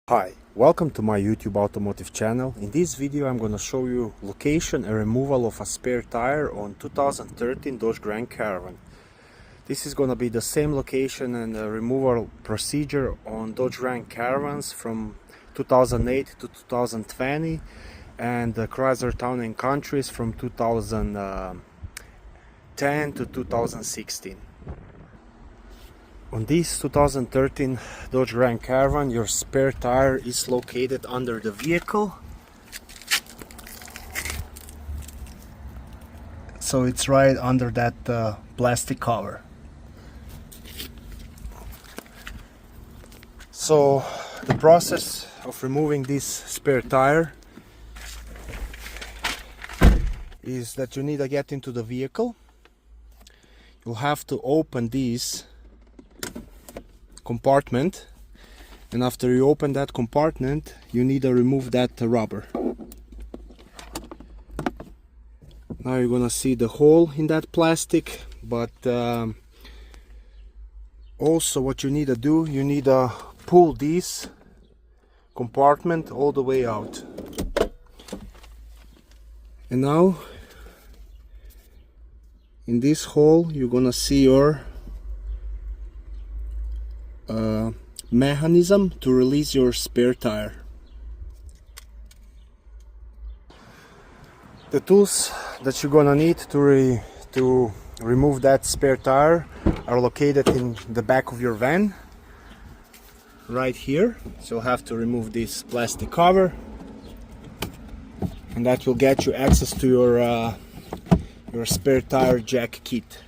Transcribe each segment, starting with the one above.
Hi, welcome to my YouTube automotive channel. In this video I'm going to show you location and removal of a spare tire on 2013 Dodge Grand Caravan. This is going to be the same location and removal procedure on Dodge Grand Caravans from 2008 to 2020 and the Chrysler Town & Countries from 2010 to 2016. On this 2013 Dodge Grand Caravan, your spare tire is located under the vehicle. So it's right under that plastic cover. So the process of removing this spare tire is that you need to get into the vehicle. You'll have to open these compartment, and after you open that compartment you need to remove that rubber. Now you're gonna see the hole in that plastic, but also what you need to do, you need to pull this compartment all the way out. And now in this hole you're gonna see your mechanism to release your spare tire. The tools that you're gonna need to remove that spare tire are located in the back of your van, right here. So you'll have to remove this plastic cover, and that will get you access to your spare tire jack kit.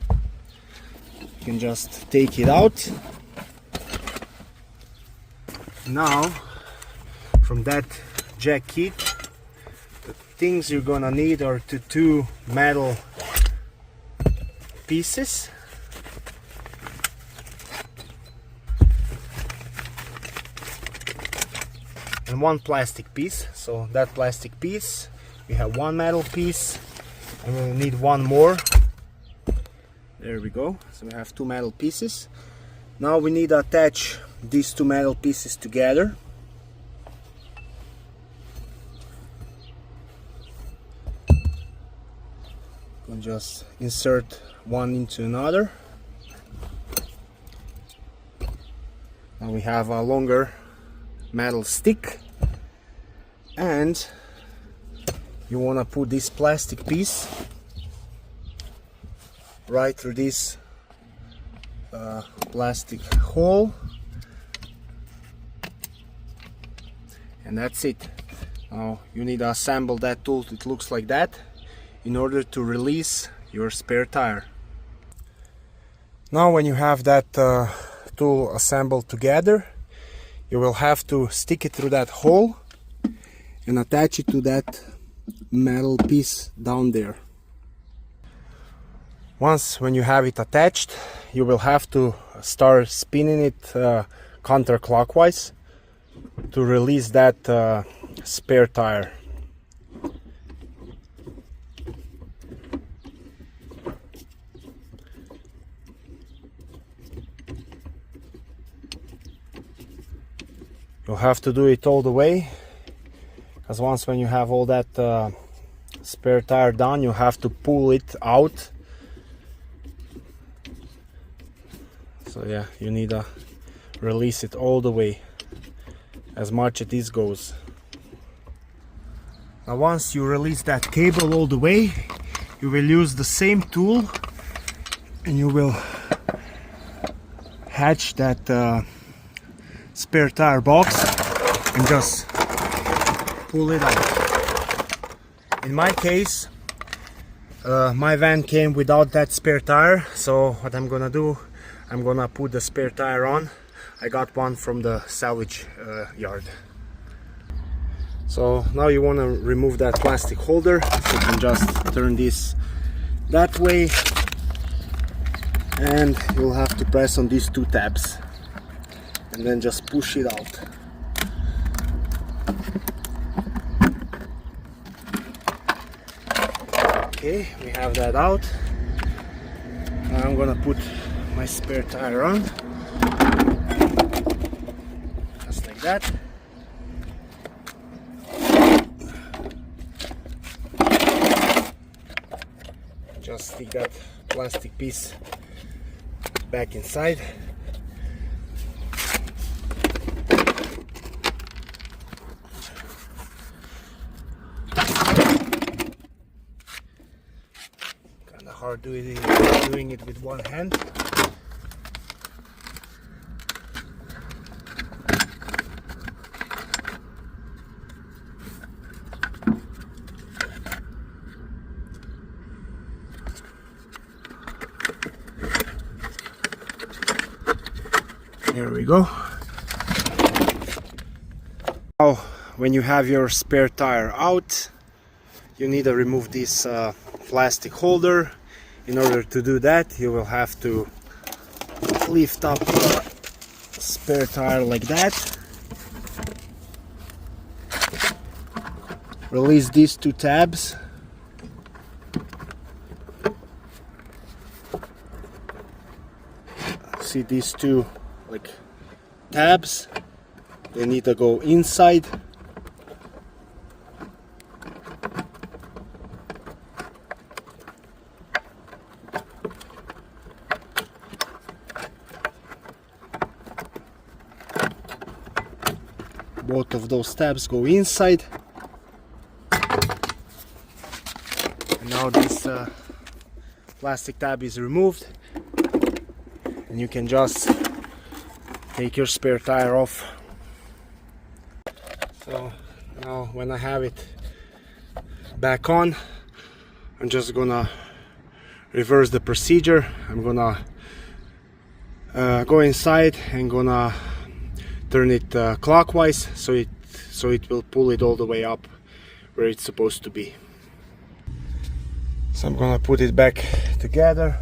You can just take it out. Now, from that jack kit, the things you're gonna need are two metal pieces, and one plastic piece. So that plastic piece, we have one metal piece, and we'll need one more. There we go. So we have two metal pieces. Now we need to attach these two metal pieces together. We'll just insert one into another. Now we have a longer metal stick, and you want to put this plastic piece right through this plastic hole, and that's it. Now you need to assemble that tool. It looks like that in order to release your spare tire. Now when you have that tool assembled together, you will have to stick it through that hole and attach it to that metal piece down there. Once when you have it attached, you will have to start spinning it counterclockwise to release that spare tire. You'll have to do it all the way, because once when you have all that spare tire done, you have to pull it out. So yeah, you need to release it all the way, as much as this goes. Now once you release that cable all the way, you will use the same tool and you will hatch that spare tire box and just pull it out. In my case, my van came without that spare tire, so what I'm gonna do, I'm gonna put the spare tire on. I got one from the salvage yard. So now you want to remove that plastic holder. So you can just turn this that way, and you'll have to press on these two tabs and then just push it out. Okay, we have that out. Now I'm gonna put my spare tire on, just like that. just stick that plastic piece back inside. Kinda hard doing it with one hand. Here we go. Now, when you have your spare tire out, you need to remove this plastic holder. In order to do that, you will have to lift up the spare tire like that. Release these two tabs. See these two like tabs, they need to go inside. Both of those tabs go inside. And now this plastic tab is removed, and you can just take your spare tire off. So now when I have it back on, I'm just gonna reverse the procedure. I'm gonna go inside and gonna turn it clockwise, so it will pull it all the way up where it's supposed to be. So I'm gonna put it back together,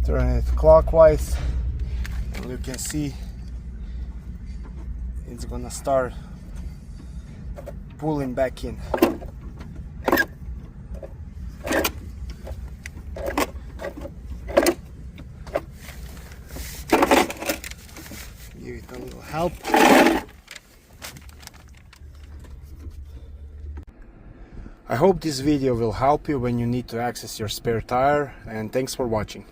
turn it clockwise. You can see it's gonna start pulling back in. Give it a little help. I hope this video will help you when you need to access your spare tire, and thanks for watching.